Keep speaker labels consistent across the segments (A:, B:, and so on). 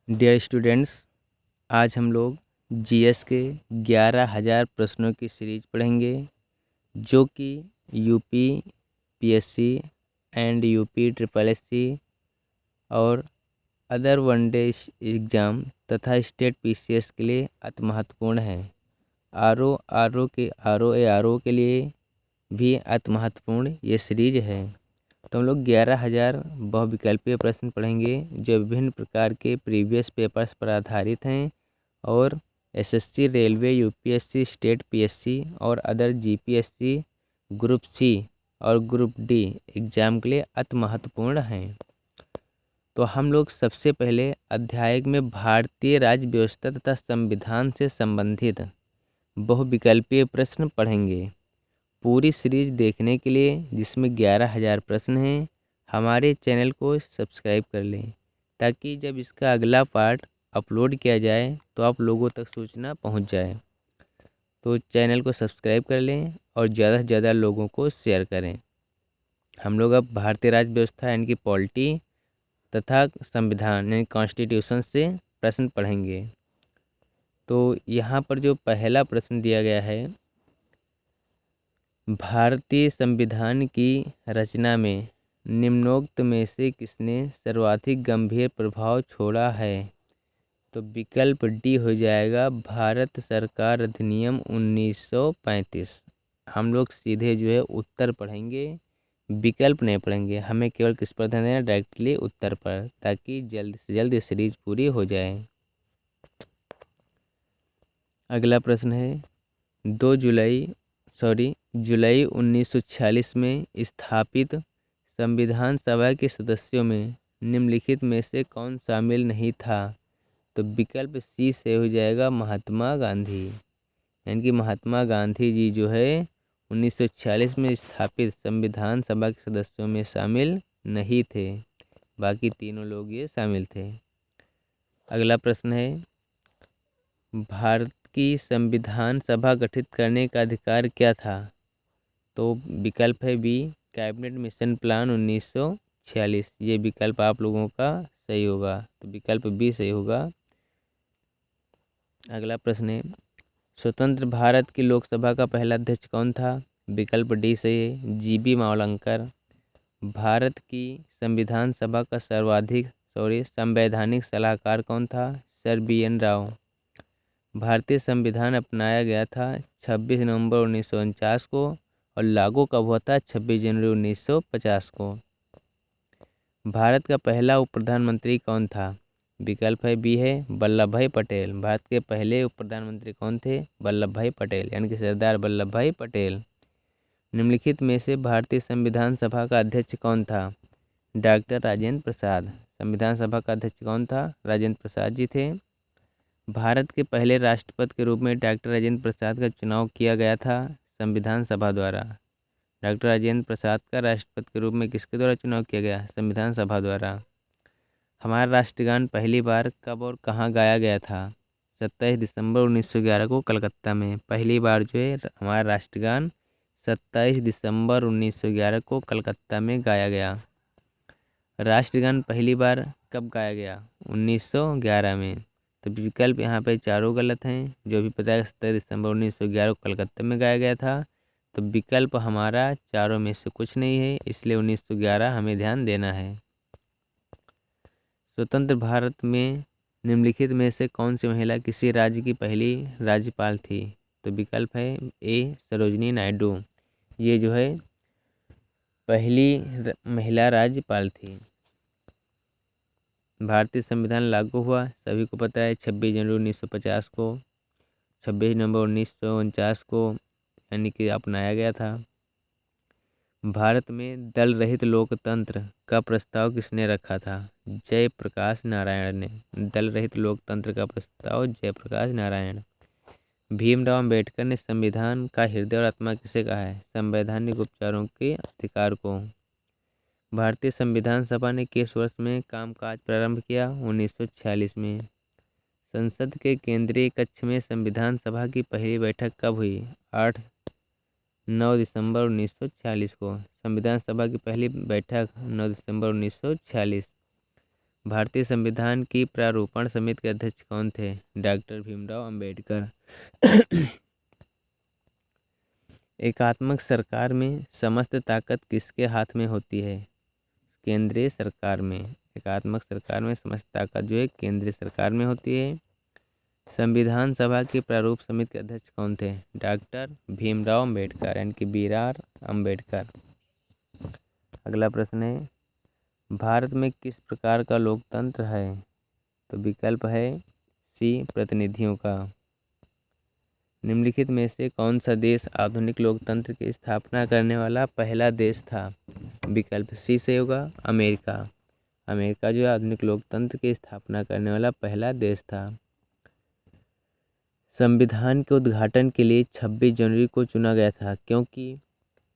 A: Dear students, आज हम लोग जीएस के 11,000 प्रश्नों की सीरीज पढ़ेंगे जो कि UP PSC and UP triple SC और अदर वनडे एग्ज़ाम तथा स्टेट पीसीएस के लिए अति महत्वपूर्ण है। आरओ के लिए भी अति महत्वपूर्ण ये सीरीज है। तो हम लोग 11,000 बहुविकल्पीय प्रश्न पढ़ेंगे जो विभिन्न प्रकार के प्रीवियस पेपर्स पर आधारित हैं और SSC, railway, UPSC, state PSC और अदर जीपीएससी, ग्रुप सी और ग्रुप डी एग्जाम के लिए अति महत्वपूर्ण हैं। तो हम लोग सबसे पहले अध्याय में भारतीय राज्य व्यवस्था तथा संविधान से संबंधित बहुविकल्पीय प्रश्न पढ़ेंगे। पूरी सीरीज देखने के लिए जिसमें 11,000 प्रश्न हैं, हमारे चैनल को सब्सक्राइब कर लें ताकि जब इसका अगला पार्ट अपलोड किया जाए तो आप लोगों तक सूचना पहुंच जाए। तो चैनल को सब्सक्राइब कर लें और ज़्यादा से ज़्यादा लोगों को शेयर करें। हम लोग अब भारतीय राज्य व्यवस्था यानी कि पॉलिटी तथा संविधान यानी कॉन्स्टिट्यूशन से प्रश्न पढ़ेंगे। तो यहाँ पर जो पहला प्रश्न दिया गया है, भारतीय संविधान की रचना में निम्नोक्त में से किसने सर्वाधिक गंभीर प्रभाव छोड़ा है? तो विकल्प डी हो जाएगा भारत सरकार अधिनियम 1935। हम लोग सीधे जो है उत्तर पढ़ेंगे, विकल्प नहीं पढ़ेंगे। हमें केवल किस पर ध्यान देना, डायरेक्टली उत्तर पर, ताकि जल्द से जल्द ये सीरीज पूरी हो जाए। अगला प्रश्न है, जुलाई 1946 में स्थापित संविधान सभा के सदस्यों में निम्नलिखित में से कौन शामिल नहीं था? तो विकल्प सी से हो जाएगा महात्मा गांधी। यानी कि महात्मा गांधी जी जो है 1946 में स्थापित संविधान सभा के सदस्यों में शामिल नहीं थे, बाकी तीनों लोग ये शामिल थे। अगला प्रश्न है, भारत की संविधान सभा गठित करने का अधिकार क्या था? तो विकल्प है बी कैबिनेट मिशन प्लान 1946। ये विकल्प आप लोगों का सही होगा, तो विकल्प बी सही होगा। अगला प्रश्न है, स्वतंत्र भारत की लोकसभा का पहला अध्यक्ष कौन था? विकल्प डी सही है, जीबी मावलंकर। भारत की संविधान सभा का संवैधानिक सलाहकार कौन था? Sir B N. राव। भारतीय संविधान अपनाया गया था 26 नवंबर 1949 को और लागू कब हुआ था? 26 जनवरी 1950 को। भारत का पहला उप प्रधानमंत्री कौन था? विकल्प है बी है वल्लभ भाई पटेल। भारत के पहले उप प्रधानमंत्री कौन थे? वल्लभ भाई पटेल, यानी कि सरदार वल्लभ भाई पटेल। निम्नलिखित में से भारतीय संविधान सभा का अध्यक्ष कौन था? डॉक्टर राजेंद्र प्रसाद। संविधान सभा का अध्यक्ष कौन था? राजेंद्र प्रसाद जी थे। भारत के पहले राष्ट्रपति के रूप में डॉक्टर राजेंद्र प्रसाद का चुनाव किया गया था संविधान सभा द्वारा। डॉक्टर राजेंद्र प्रसाद का राष्ट्रपति के रूप में किसके द्वारा चुनाव किया गया? संविधान सभा द्वारा। हमारा राष्ट्रगान पहली बार कब और कहाँ गाया गया था? 27 दिसंबर 1911 को कलकत्ता में पहली बार जो है हमारा राष्ट्रगान 27 दिसंबर 1911 को कलकत्ता में गाया गया। राष्ट्रगान पहली बार कब गाया गया? 1911 में। तो विकल्प यहाँ पे चारों गलत हैं। जो भी पता है 27 दिसंबर 1911 को कलकत्ता में गाया गया था, तो विकल्प हमारा चारों में से कुछ नहीं है, इसलिए 1911 हमें ध्यान देना है। स्वतंत्र भारत में निम्नलिखित में से कौन सी महिला किसी राज्य की पहली राज्यपाल थी? तो विकल्प है ए सरोजिनी नायडू। ये जो है पहली महिला राज्यपाल थी। भारतीय संविधान लागू हुआ सभी को पता है 26 जनवरी 1950 को। 26 नवंबर 1949 को यानी कि अपनाया गया था। भारत में दल रहित लोकतंत्र का प्रस्ताव किसने रखा था? जयप्रकाश नारायण ने। दल रहित लोकतंत्र का प्रस्ताव जयप्रकाश नारायण। भीमराव अंबेडकर ने संविधान का हृदय और आत्मा किसे कहा है? संवैधानिक उपचारों के अधिकार को। भारतीय संविधान सभा ने किस वर्ष में कामकाज प्रारंभ किया? 1946 में। संसद के केंद्रीय कक्ष में संविधान सभा की पहली बैठक कब हुई? 9 दिसंबर 1946 को। संविधान सभा की पहली बैठक 9 दिसंबर 1946। भारतीय संविधान की प्रारूपण समिति के अध्यक्ष कौन थे? डॉक्टर भीमराव अंबेडकर। एकात्मक सरकार में समस्त ताकत किसके हाथ में होती है? केंद्रीय सरकार में। एकात्मक सरकार में समस्त ताकत जो है केंद्रीय सरकार में होती है। संविधान सभा की प्रारूप समिति के अध्यक्ष कौन थे? डॉक्टर भीमराव अंबेडकर यानी कि BR अंबेडकर। अगला प्रश्न है, भारत में किस प्रकार का लोकतंत्र है? तो विकल्प है सी, प्रतिनिधियों का। निम्नलिखित में से कौन सा देश आधुनिक लोकतंत्र की स्थापना करने वाला पहला देश था? विकल्प सी से होगा अमेरिका। अमेरिका जो है आधुनिक लोकतंत्र की स्थापना करने वाला पहला देश था। संविधान के उद्घाटन के लिए 26 जनवरी को चुना गया था क्योंकि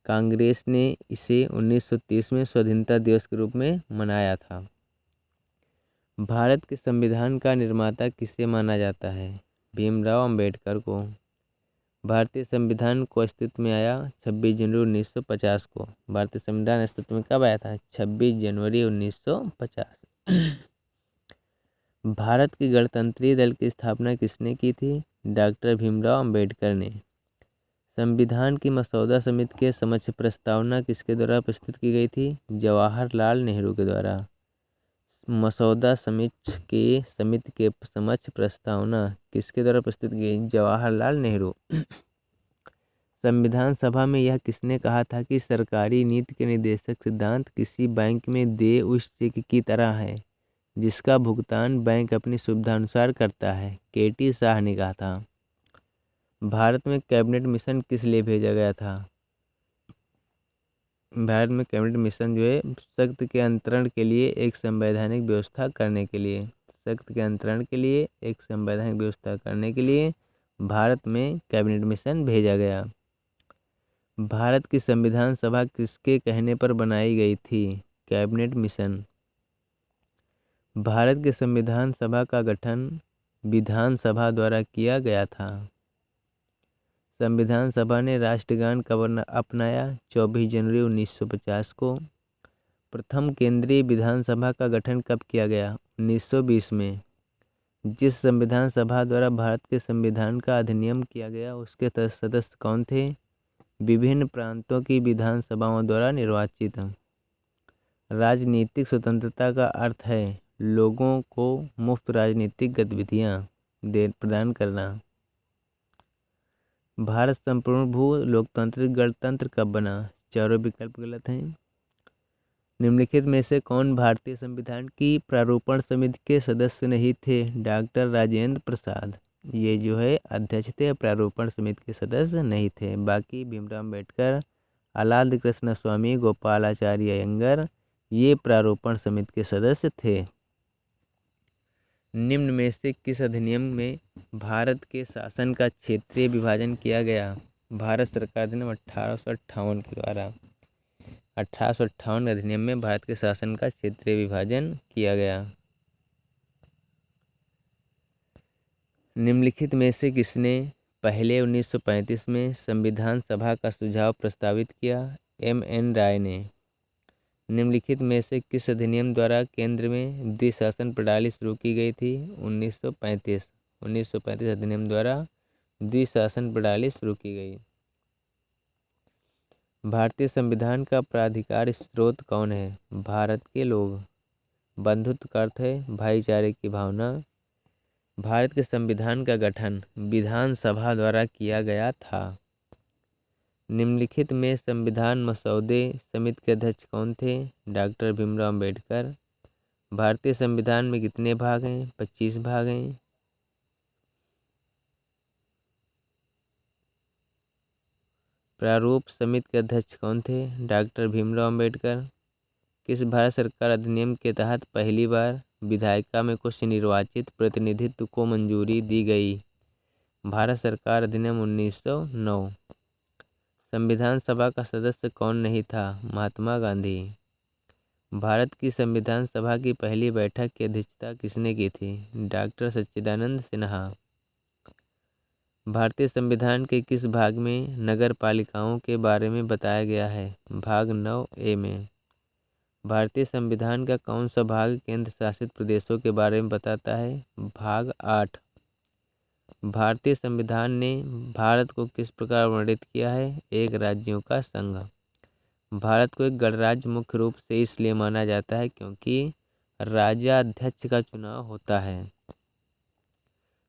A: कांग्रेस ने इसे 1930 में स्वाधीनता दिवस के रूप में मनाया था। भारत के संविधान का निर्माता किसे माना जाता है? भीमराव अंबेडकर को। भारतीय संविधान को अस्तित्व में आया 26 जनवरी 1950 को। भारतीय संविधान अस्तित्व में कब आया था? 26 जनवरी 1950। भारत के गणतंत्रीय दल की स्थापना किसने की थी? डॉक्टर भीमराव अंबेडकर ने। संविधान की मसौदा समिति के समक्ष प्रस्तावना किसके द्वारा प्रस्तुत की गई थी? जवाहरलाल नेहरू के द्वारा। मसौदा समिति के समक्ष प्रस्तावना किसके द्वारा प्रस्तुत की गई? जवाहरलाल नेहरू। संविधान सभा में यह किसने कहा था कि सरकारी नीति के निर्देशक सिद्धांत किसी बैंक में देय उस चेक की तरह है जिसका भुगतान बैंक अपनी सुविधानुसार करता है? KT शाह ने कहा था। भारत में कैबिनेट मिशन किस लिए भेजा गया था? भारत में कैबिनेट मिशन जो है सख्त के अंतरण के लिए एक संवैधानिक व्यवस्था करने के लिए, सख्त के अंतरण के लिए एक संवैधानिक व्यवस्था करने के लिए भारत में कैबिनेट मिशन भेजा गया। भारत की संविधान सभा किसके कहने पर बनाई गई थी? Cabinet mission. भारत के संविधान सभा का गठन विधानसभा द्वारा किया गया था। संविधान सभा ने राष्ट्रगान कब अपनाया? 24 जनवरी 1950 को। प्रथम केंद्रीय विधानसभा का गठन कब किया गया? 1920 में। जिस संविधान सभा द्वारा भारत के संविधान का अधिनियम किया गया उसके सदस्य कौन थे? विभिन्न प्रांतों की विधानसभाओं द्वारा निर्वाचित। राजनीतिक स्वतंत्रता का अर्थ है लोगों को मुफ्त राजनीतिक गतिविधियां प्रदान करना। भारत संपूर्ण भू लोकतांत्रिक गणतंत्र कब बना? चारों विकल्प गलत हैं। निम्नलिखित में से कौन भारतीय संविधान की प्रारूपण समिति के सदस्य नहीं थे? डॉक्टर राजेंद्र प्रसाद। ये जो है अध्यक्ष थे, प्रारूपण समिति के सदस्य नहीं थे। बाकी भीमराव अंबेडकर, आलाद कृष्ण स्वामी, गोपालाचारी अयंगर ये प्रारूपण समिति के सदस्य थे। निम्न में से किस अधिनियम में भारत के शासन का क्षेत्रीय विभाजन किया गया? भारत सरकार अधिनियम 1858 के द्वारा। 1858 अधिनियम में भारत के शासन का क्षेत्रीय विभाजन किया गया। निम्नलिखित में से किसने पहले 1935 में संविधान सभा का सुझाव प्रस्तावित किया? MN राय ने। निम्नलिखित में से किस अधिनियम द्वारा केंद्र में द्विशासन प्रणाली शुरू की गई थी? 1935 अधिनियम द्वारा द्विशासन प्रणाली शुरू की गई। भारतीय संविधान का प्राधिकार स्रोत कौन है? भारत के लोग। बंधुत्व का अर्थ है भाईचारे की भावना। भारत के संविधान का गठन विधानसभा द्वारा किया गया था। निम्नलिखित में संविधान मसौदे समिति के अध्यक्ष कौन थे? डॉक्टर भीमराव अंबेडकर। भारतीय संविधान में कितने भाग हैं? 25 भाग हैं। प्रारूप समिति के अध्यक्ष कौन थे? डॉक्टर भीमराव अंबेडकर। किस भारत सरकार अधिनियम के तहत पहली बार विधायिका में कुछ निर्वाचित प्रतिनिधित्व को मंजूरी दी गई? भारत सरकार अधिनियम 1909। संविधान सभा का सदस्य कौन नहीं था? महात्मा गांधी। भारत की संविधान सभा की पहली बैठक की अध्यक्षता किसने की थी? डॉक्टर सच्चिदानंद सिन्हा। भारतीय संविधान के किस भाग में नगर पालिकाओं के बारे में बताया गया है? भाग 9A में। भारतीय संविधान का कौन सा भाग केंद्र शासित प्रदेशों के बारे में बताता है? भाग 8। भारतीय संविधान ने भारत को किस प्रकार वर्णित किया है? एक राज्यों का संघ। भारत को एक गणराज्य मुख्य रूप से इसलिए माना जाता है क्योंकि राज्याध्यक्ष का चुनाव होता है।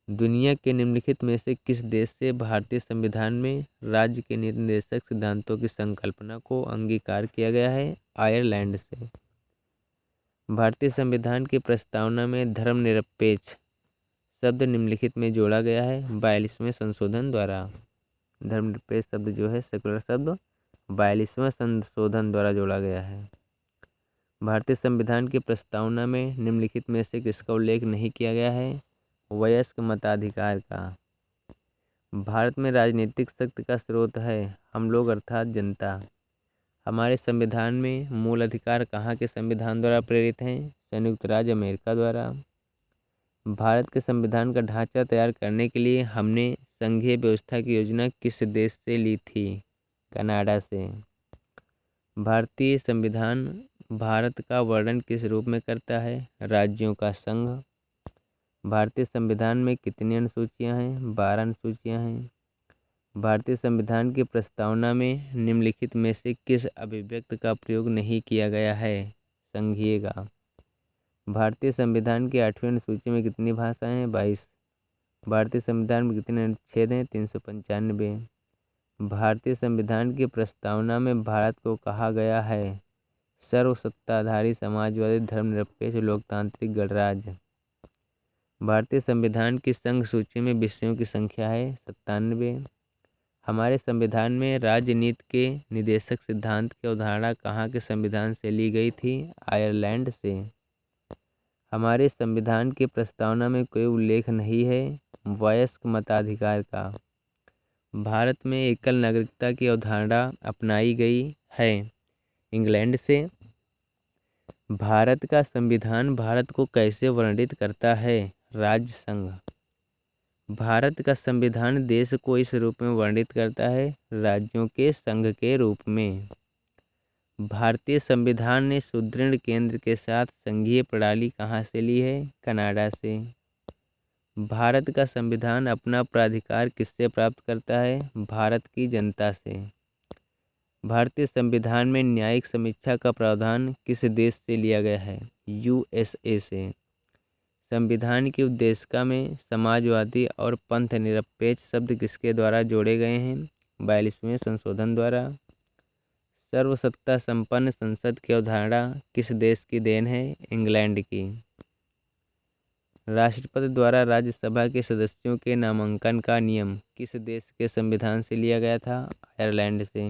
A: दुनिया के निम्नलिखित में से किस देश से भारतीय संविधान में राज्य के निर्देशक सिद्धांतों की संकल्पना को अंगीकार किया गया है? आयरलैंड से। भारतीय संविधान की प्रस्तावना में धर्मनिरपेक्ष शब्द निम्नलिखित में जोड़ा गया है 42वें संशोधन द्वारा। धर्मनिरपेक्ष शब्द जो है सेकुलर शब्द 42वें संशोधन द्वारा जोड़ा गया है। भारतीय संविधान की प्रस्तावना में निम्नलिखित में से किसका उल्लेख नहीं किया गया है? वयस्क मताधिकार का। भारत में राजनीतिक शक्ति का स्रोत है हम लोग अर्थात जनता। हमारे संविधान में मूल अधिकार कहाँ के संविधान द्वारा प्रेरित हैं? संयुक्त राज्य अमेरिका द्वारा। भारत के संविधान का ढांचा तैयार करने के लिए हमने संघीय व्यवस्था की योजना किस देश से ली थी? कनाडा से। भारतीय संविधान भारत का वर्णन किस रूप में करता है? राज्यों का संघ। भारतीय संविधान में कितनी अनुसूचियां हैं? 12 अनुसूचियां हैं। भारतीय संविधान की प्रस्तावना में निम्नलिखित में से किस अभिव्यक्ति का प्रयोग नहीं किया गया है? संघीय का। भारतीय संविधान की 8वीं अनुसूची में कितनी भाषाएं हैं? 22। भारतीय संविधान में कितने अनुच्छेद हैं? 395। भारतीय संविधान की प्रस्तावना में भारत को कहा गया है सर्वसत्ताधारी समाजवादी धर्मनिरपेक्ष लोकतांत्रिक गणराज्य। भारतीय संविधान की संघ सूची में विषयों की संख्या है 97। हमारे संविधान में राजनीति के निदेशक सिद्धांत की अवधारणा कहाँ के संविधान से ली गई थी? आयरलैंड से। हमारे संविधान की प्रस्तावना में कोई उल्लेख नहीं है वयस्क मताधिकार का। भारत में एकल नागरिकता की अवधारणा अपनाई गई है इंग्लैंड से। भारत का संविधान भारत को कैसे वर्णित करता है? राज्य संघ। भारत का संविधान देश को इस रूप में वर्णित करता है राज्यों के संघ के रूप में। भारतीय संविधान ने सुदृढ़ केंद्र के साथ संघीय प्रणाली कहाँ से ली है? कनाडा से। भारत का संविधान अपना प्राधिकार किससे प्राप्त करता है? भारत की जनता से। भारतीय संविधान में न्यायिक समीक्षा का प्रावधान किस देश से लिया गया है? यूएसए से। संविधान की उद्देशिका में समाजवादी और पंथ निरपेक्ष शब्द किसके द्वारा जोड़े गए हैं? 42वें संशोधन द्वारा। सर्वसत्ता संपन्न संसद की अवधारणा किस देश की देन है? इंग्लैंड की। राष्ट्रपति द्वारा राज्यसभा के सदस्यों के नामांकन का नियम किस देश के संविधान से लिया गया था? आयरलैंड से।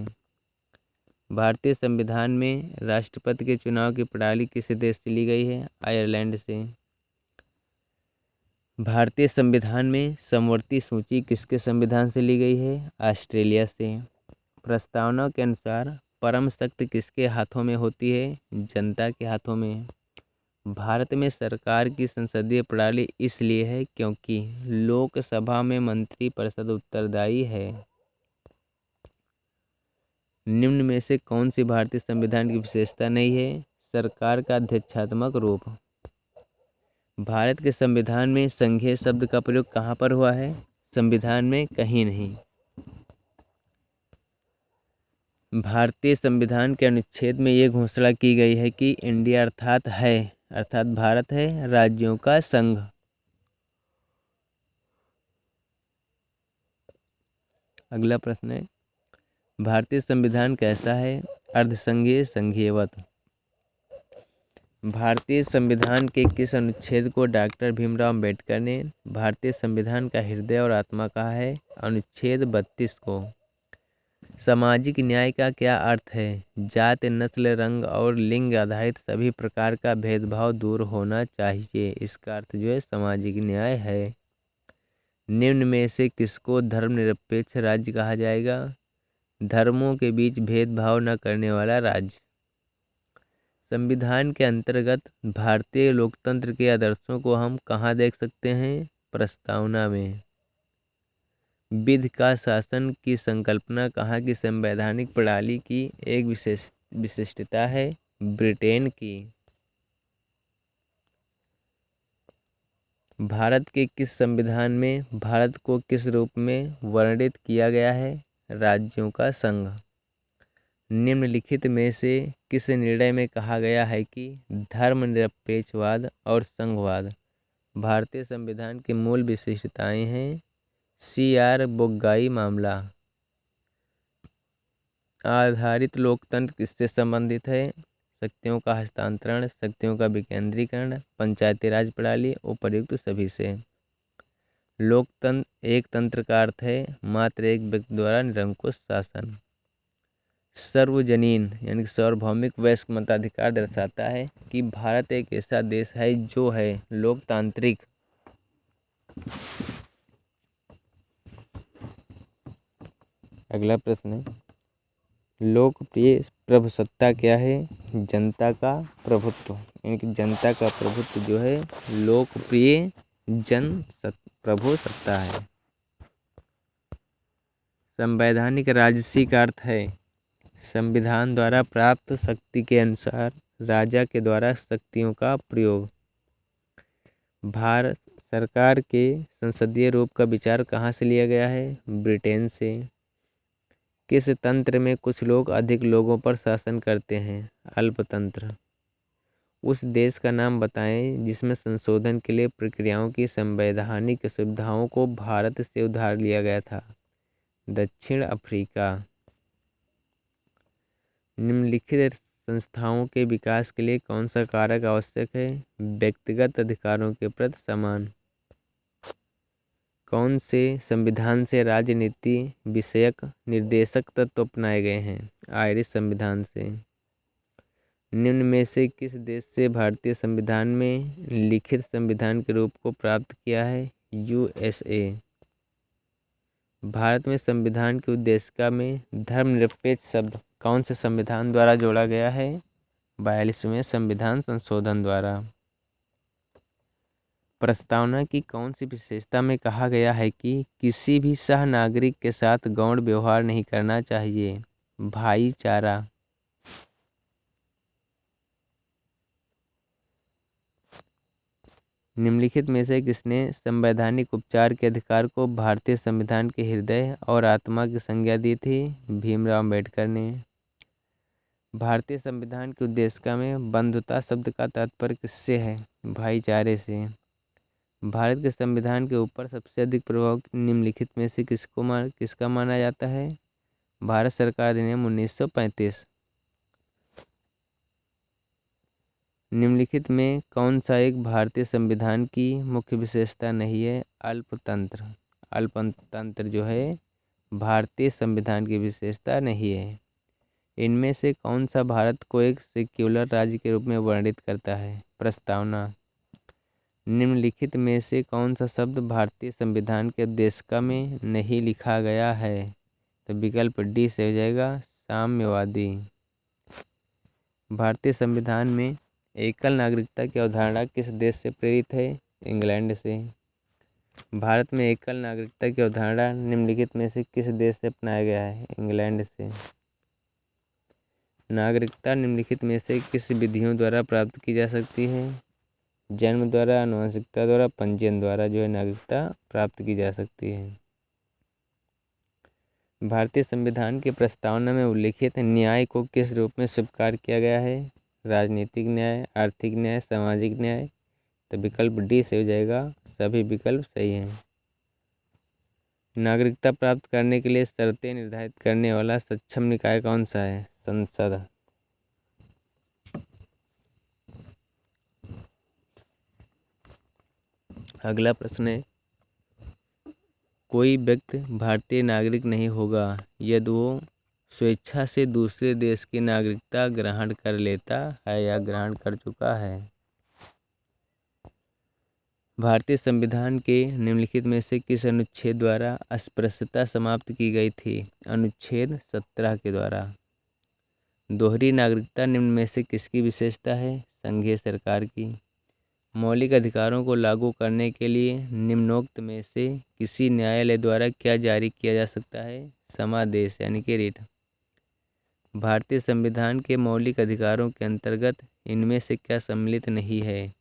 A: भारतीय संविधान में राष्ट्रपति के चुनाव की प्रणाली किस देश से ली गई है? आयरलैंड से। भारतीय संविधान में समवर्ती सूची किसके संविधान से ली गई है? ऑस्ट्रेलिया से। प्रस्तावना के अनुसार परम शक्ति किसके हाथों में होती है? जनता के हाथों में। भारत में सरकार की संसदीय प्रणाली इसलिए है क्योंकि लोकसभा में मंत्रिपरिषद उत्तरदायी है। निम्न में से कौन सी भारतीय संविधान की विशेषता नहीं है? सरकार का अध्यक्षात्मक रूप। भारत के संविधान में संघीय शब्द का प्रयोग कहाँ पर हुआ है? संविधान में कहीं नहीं। भारतीय संविधान के अनुच्छेद में ये घोषणा की गई है कि इंडिया अर्थात भारत है राज्यों का संघ। अगला प्रश्न है भारतीय संविधान कैसा है? अर्धसंघीय संघीयवत। भारतीय संविधान के किस अनुच्छेद को डॉक्टर भीमराव अंबेडकर ने भारतीय संविधान का हृदय और आत्मा कहा है? अनुच्छेद 32 को। सामाजिक न्याय का क्या अर्थ है? जाति, नस्ल, रंग और लिंग आधारित सभी प्रकार का भेदभाव दूर होना चाहिए। इसका अर्थ जो है सामाजिक न्याय है। निम्न में से किसको धर्मनिरपेक्ष राज्य कहा जाएगा? धर्मों के बीच भेदभाव न करने वाला राज्य। संविधान के अंतर्गत भारतीय लोकतंत्र के आदर्शों को हम कहाँ देख सकते हैं? प्रस्तावना में। विधि का शासन की संकल्पना कहाँ की संवैधानिक प्रणाली की एक विशिष्टता है? ब्रिटेन की। भारत के किस संविधान में भारत को किस रूप में वर्णित किया गया है? राज्यों का संघ। निम्नलिखित में से किस निर्णय में कहा गया है कि धर्मनिरपेक्षवाद और संघवाद भारतीय संविधान की मूल विशेषताएं हैं? CR बुग्गाई मामला। आधारित लोकतंत्र किससे संबंधित है? शक्तियों का हस्तांतरण, शक्तियों का विकेंद्रीकरण, पंचायती राज प्रणाली, उपर्युक्त सभी से। लोकतंत्र एक तंत्र का अर्थ है मात्र एक व्यक्ति द्वारा निरंकुश शासन। सार्वजनीन यानी कि सार्वभौमिक वयस्क मताधिकार दर्शाता है कि भारत एक ऐसा देश है जो है लोकतांत्रिक। अगला प्रश्न है, लोकप्रिय प्रभुसत्ता क्या है? जनता का प्रभुत्व, यानी कि जनता का प्रभुत्व जो है लोकप्रिय प्रभुसत्ता है। संवैधानिक राजसी का अर्थ है संविधान द्वारा प्राप्त शक्ति के अनुसार राजा के द्वारा शक्तियों का प्रयोग। भारत सरकार के संसदीय रूप का विचार कहाँ से लिया गया है? ब्रिटेन से। किस तंत्र में कुछ लोग अधिक लोगों पर शासन करते हैं? अल्पतंत्र। उस देश का नाम बताएं जिसमें संशोधन के लिए प्रक्रियाओं की संवैधानिक सुविधाओं को भारत से उधार लिया गया था। दक्षिण अफ्रीका। निम्नलिखित संस्थाओं के विकास के लिए कौन सा कारक आवश्यक है? व्यक्तिगत अधिकारों के प्रति सम्मान। कौन से संविधान से राजनीति विषयक निर्देशक तत्व अपनाए गए हैं? आयरिश संविधान से। निम्न में से किस देश से भारतीय संविधान में लिखित संविधान के रूप को प्राप्त किया है? USA। भारत में संविधान की उद्देशिका में धर्मनिरपेक्ष शब्द कौन से संविधान द्वारा जोड़ा गया है? 42वें संविधान संशोधन द्वारा। प्रस्तावना की कौन सी विशेषता में कहा गया है कि किसी भी सह नागरिक के साथ गौण व्यवहार नहीं करना चाहिए? भाईचारा। निम्नलिखित में से किसने संवैधानिक उपचार के अधिकार को भारतीय संविधान के हृदय और आत्मा की संज्ञा दी थी? भीमराव अम्बेडकर ने। भारतीय संविधान की उद्देशिका में बंधुता शब्द का तात्पर्य किससे है? भाईचारे से। भारत के संविधान के ऊपर सबसे अधिक प्रभाव निम्नलिखित में से किसका माना जाता है? भारत सरकार अधिनियम 1935। निम्नलिखित में कौन सा एक भारतीय संविधान की मुख्य विशेषता नहीं है? अल्पतंत्र। अल्पतंत्र जो है भारतीय संविधान की विशेषता नहीं है। इनमें से कौन सा भारत को एक सेक्युलर राज्य के रूप में वर्णित करता है? प्रस्तावना। निम्नलिखित में से कौन सा शब्द भारतीय संविधान के उद्देशिका में नहीं लिखा गया है? तो विकल्प डी से हो जाएगा साम्यवादी। भारतीय संविधान में एकल नागरिकता की अवधारणा किस देश से प्रेरित है? इंग्लैंड से। भारत में एकल नागरिकता की अवधारणा निम्नलिखित में से किस देश से अपनाया गया है? इंग्लैंड से। नागरिकता निम्नलिखित में से किस विधियों द्वारा प्राप्त की जा सकती है? जन्म द्वारा, आनुवंशिकता द्वारा, पंजीयन द्वारा जो है नागरिकता प्राप्त की जा सकती है। भारतीय संविधान की प्रस्तावना में उल्लिखित न्याय को किस रूप में स्वीकार किया गया है? राजनीतिक न्याय, आर्थिक न्याय, सामाजिक न्याय। तो विकल्प डी से हो जाएगा सभी विकल्प सही हैं। नागरिकता प्राप्त करने के लिए शर्तें निर्धारित करने वाला सक्षम निकाय कौन सा है? संसद। अगला प्रश्न है, कोई व्यक्ति भारतीय नागरिक नहीं होगा यदि वो स्वेच्छा से दूसरे देश की नागरिकता ग्रहण कर लेता है या ग्रहण कर चुका है। भारतीय संविधान के निम्नलिखित में से किस अनुच्छेद द्वारा अस्पृश्यता समाप्त की गई थी? अनुच्छेद 17 के द्वारा। दोहरी नागरिकता निम्न में से किसकी विशेषता है? संघीय सरकार की। मौलिक अधिकारों को लागू करने के लिए निम्नोक्त में से किसी न्यायालय द्वारा क्या जारी किया जा सकता है? समादेश यानी कि रिट। भारतीय संविधान के मौलिक अधिकारों के अंतर्गत इनमें से क्या सम्मिलित नहीं है?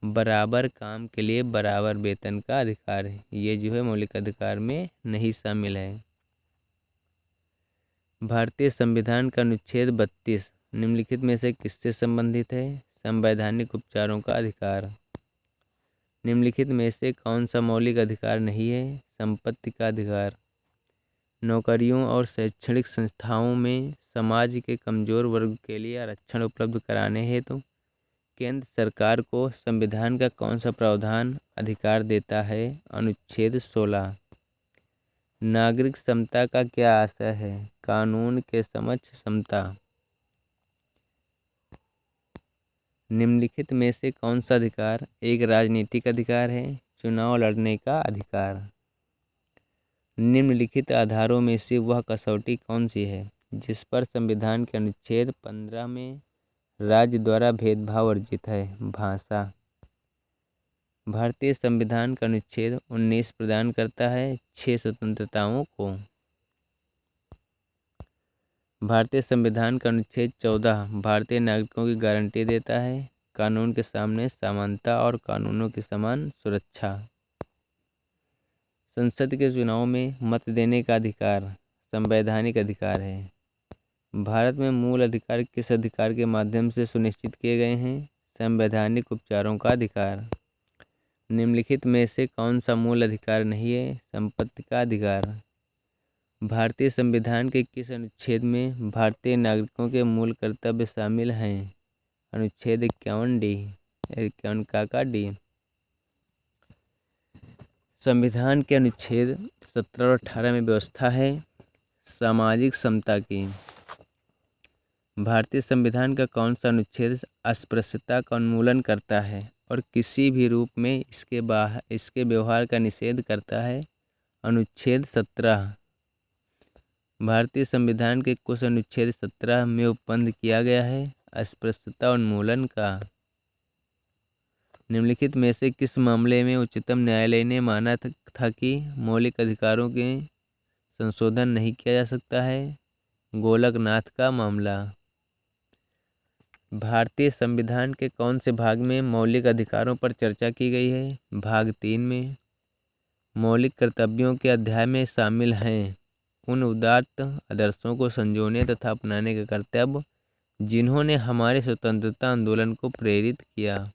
A: बराबर काम के लिए बराबर वेतन का अधिकार है, ये जो है मौलिक अधिकार में नहीं शामिल है। भारतीय संविधान का अनुच्छेद 32 निम्नलिखित में से किससे संबंधित है? संवैधानिक उपचारों का अधिकार। निम्नलिखित में से कौन सा मौलिक अधिकार नहीं है? संपत्ति का अधिकार। नौकरियों और शैक्षणिक संस्थाओं में समाज के कमजोर वर्ग के लिए आरक्षण उपलब्ध कराने हेतु केंद्र सरकार को संविधान का कौन सा प्रावधान अधिकार देता है? अनुच्छेद 16। नागरिक समता का क्या आशय है? कानून के समक्ष समता। निम्नलिखित में से कौन सा अधिकार एक राजनीतिक अधिकार है? चुनाव लड़ने का अधिकार। निम्नलिखित आधारों में से वह कसौटी कौन सी है जिस पर संविधान के अनुच्छेद 15 में राज्य द्वारा भेदभाव वर्जित है? भाषा। भारतीय संविधान का अनुच्छेद 19 प्रदान करता है 6 स्वतंत्रताओं को। भारतीय संविधान का अनुच्छेद 14 भारतीय नागरिकों की गारंटी देता है कानून के सामने समानता और कानूनों की समान सुरक्षा। संसद के चुनाव में मत देने का अधिकार संवैधानिक अधिकार है। भारत में मूल अधिकार किस अधिकार के माध्यम से सुनिश्चित किए गए हैं? संवैधानिक उपचारों का अधिकार। निम्नलिखित में से कौन सा मूल अधिकार नहीं है? संपत्ति का अधिकार। भारतीय संविधान के किस अनुच्छेद में भारतीय नागरिकों के मूल कर्तव्य शामिल हैं? अनुच्छेद 51 का डी। संविधान के अनुच्छेद 17 और 18 में व्यवस्था है सामाजिक समता की। भारतीय संविधान का कौन सा अनुच्छेद अस्पृश्यता का उन्मूलन करता है और किसी भी रूप में इसके व्यवहार का निषेध करता है? अनुच्छेद 17। भारतीय संविधान के कुछ अनुच्छेद 17 में उपबंध किया गया है अस्पृश्यता उन्मूलन का। निम्नलिखित में से किस मामले में उच्चतम न्यायालय ने माना था कि मौलिक अधिकारों के संशोधन नहीं किया जा सकता है? गोलकनाथ का मामला। भारतीय संविधान के कौन से भाग में मौलिक अधिकारों पर चर्चा की गई है? भाग 3 में। मौलिक कर्तव्यों के अध्याय में शामिल हैं उन उदात्त आदर्शों को संजोने तथा अपनाने का कर्तव्य जिन्होंने हमारे स्वतंत्रता आंदोलन को प्रेरित किया।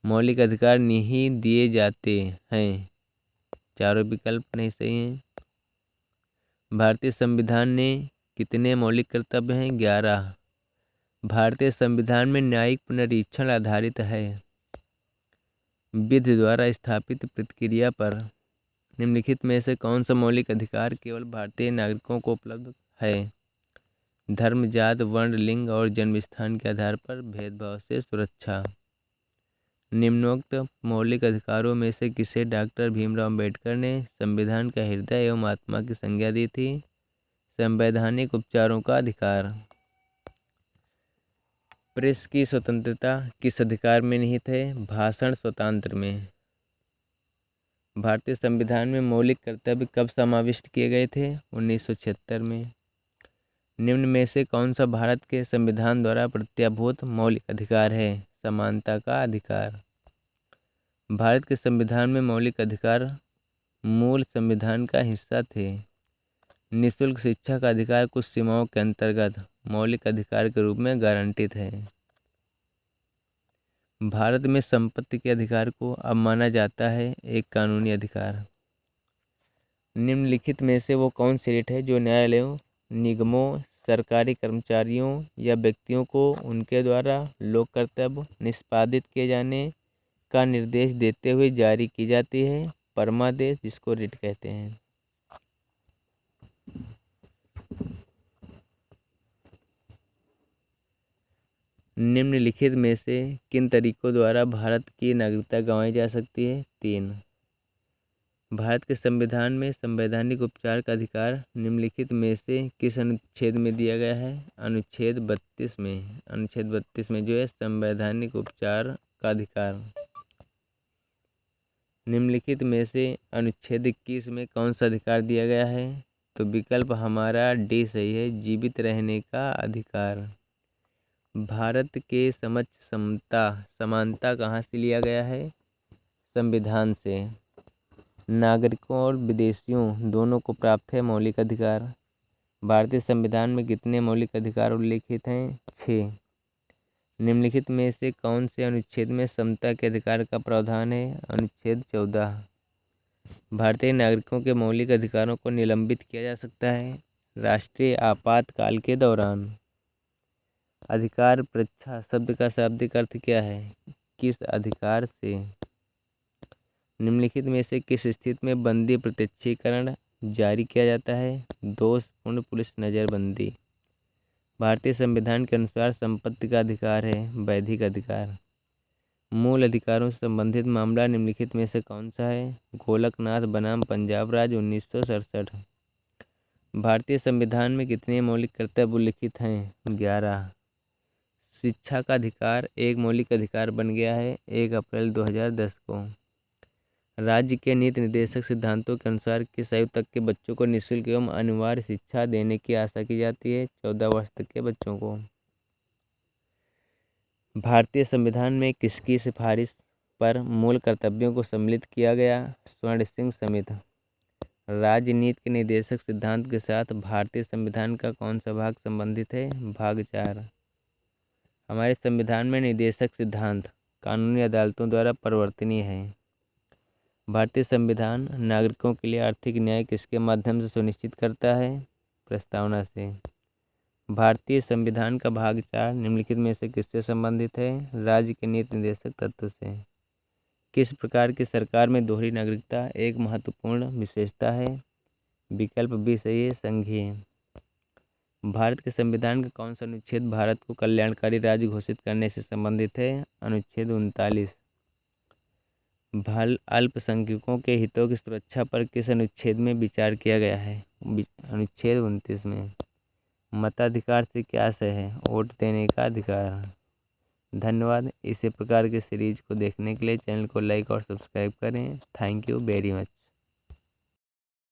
A: मौलिक अधिकार नहीं दिए जाते हैं। चारों विकल्प नहीं सही हैं। भारतीय संविधान ने कितने मौलिक कर्तव्य हैं? 11। भारतीय संविधान में न्यायिक पुनरीक्षण आधारित है विधि द्वारा स्थापित प्रतिक्रिया पर। निम्नलिखित में से कौन सा मौलिक अधिकार केवल भारतीय नागरिकों को उपलब्ध है? धर्म, जात, वर्ण, लिंग और जन्म स्थान के आधार पर भेदभाव से सुरक्षा। निम्नोक्त मौलिक अधिकारों में से किसे डॉक्टर भीमराव अंबेडकर ने संविधान का हृदय एवं आत्मा की संज्ञा दी थी? संवैधानिक उपचारों का अधिकार। प्रेस की स्वतंत्रता किस अधिकार में निहित है? भाषण स्वतंत्र में। भारतीय संविधान में मौलिक कर्तव्य कब समाविष्ट किए गए थे? 1976 में। निम्न में से कौन सा भारत के संविधान द्वारा प्रत्याभूत मौलिक अधिकार है? समानता का अधिकार। भारत के संविधान में मौलिक अधिकार मूल संविधान का हिस्सा थे। निःशुल्क शिक्षा का अधिकार कुछ सीमाओं के अंतर्गत मौलिक अधिकार के रूप में गारंटित है। भारत में संपत्ति के अधिकार को अब माना जाता है एक कानूनी अधिकार। निम्नलिखित में से वो कौन सी रीट है जो न्यायालयों, निगमों, सरकारी कर्मचारियों या व्यक्तियों को उनके द्वारा लोक कर्तव्य निष्पादित किए जाने का निर्देश देते हुए जारी की जाती है? परमादेश, जिसको रिट कहते हैं। निम्नलिखित में से किन तरीकों द्वारा भारत की नागरिकता गंवाई जा सकती है? 3। भारत के संविधान में संवैधानिक उपचार का अधिकार निम्नलिखित में से किस अनुच्छेद में दिया गया है? अनुच्छेद 32 में। अनुच्छेद 32 में जो है संवैधानिक उपचार का अधिकार। निम्नलिखित में से अनुच्छेद 21 में कौन सा अधिकार दिया गया है? तो विकल्प हमारा डी सही है, जीवित रहने का अधिकार। भारत के समक्ष समता समानता कहाँ से लिया गया है? संविधान से। नागरिकों और विदेशियों दोनों को प्राप्त है मौलिक अधिकार। भारतीय संविधान में कितने मौलिक अधिकार उल्लिखित हैं? 6। निम्नलिखित में से कौन से अनुच्छेद में समता के अधिकार का प्रावधान है? अनुच्छेद 14। भारतीय नागरिकों के मौलिक अधिकारों को निलंबित किया जा सकता है राष्ट्रीय आपातकाल के दौरान। अधिकार परीक्षा शब्द का शाब्दिक अर्थ क्या है? किस अधिकार से? निम्नलिखित में से किस स्थिति में बंदी प्रत्यक्षीकरण जारी किया जाता है? दोषपूर्ण पुलिस नज़रबंदी। भारतीय संविधान के अनुसार संपत्ति का अधिकार है वैधिक अधिकार। मूल अधिकारों से संबंधित मामला निम्नलिखित में से कौन सा है? गोलकनाथ बनाम पंजाब राज्य 1967। भारतीय संविधान में कितने मौलिक कर्तव्य उल्लिखित हैं? 11। शिक्षा का अधिकार एक मौलिक अधिकार बन गया है 1 अप्रैल 2010 को। राज्य के नीति निर्देशक सिद्धांतों के अनुसार किस आयु तक के बच्चों को निःशुल्क एवं अनिवार्य शिक्षा देने की आशा की जाती है? 14 वर्ष तक के बच्चों को। भारतीय संविधान में किसकी सिफारिश पर मूल कर्तव्यों को सम्मिलित किया गया? स्वर्ण सिंह समिति। राजनीति के निर्देशक सिद्धांत के साथ भारतीय संविधान का कौन सा भाग संबंधित है? भाग 4। हमारे संविधान में निर्देशक सिद्धांत कानूनी अदालतों द्वारा परिवर्तनीय है। भारतीय संविधान नागरिकों के लिए आर्थिक न्याय किसके माध्यम से सुनिश्चित करता है? प्रस्तावना से। भारतीय संविधान का भाग 4 निम्नलिखित में से किससे संबंधित है? राज्य के नीति निर्देशक तत्व से। किस प्रकार की सरकार में दोहरी नागरिकता एक महत्वपूर्ण विशेषता है? विकल्प बी सही है, संघीय। भारत के संविधान का कौन सा अनुच्छेद भारत को कल्याणकारी राज्य घोषित करने से संबंधित है? अनुच्छेद 39। अल्पसंख्यकों के हितों की सुरक्षा पर किस अनुच्छेद में विचार किया गया है? अनुच्छेद 29 में। मताधिकार से क्या आशय है? वोट देने का अधिकार। धन्यवाद। इसी प्रकार के सीरीज को देखने के लिए चैनल को लाइक और सब्सक्राइब करें। Thank you very much.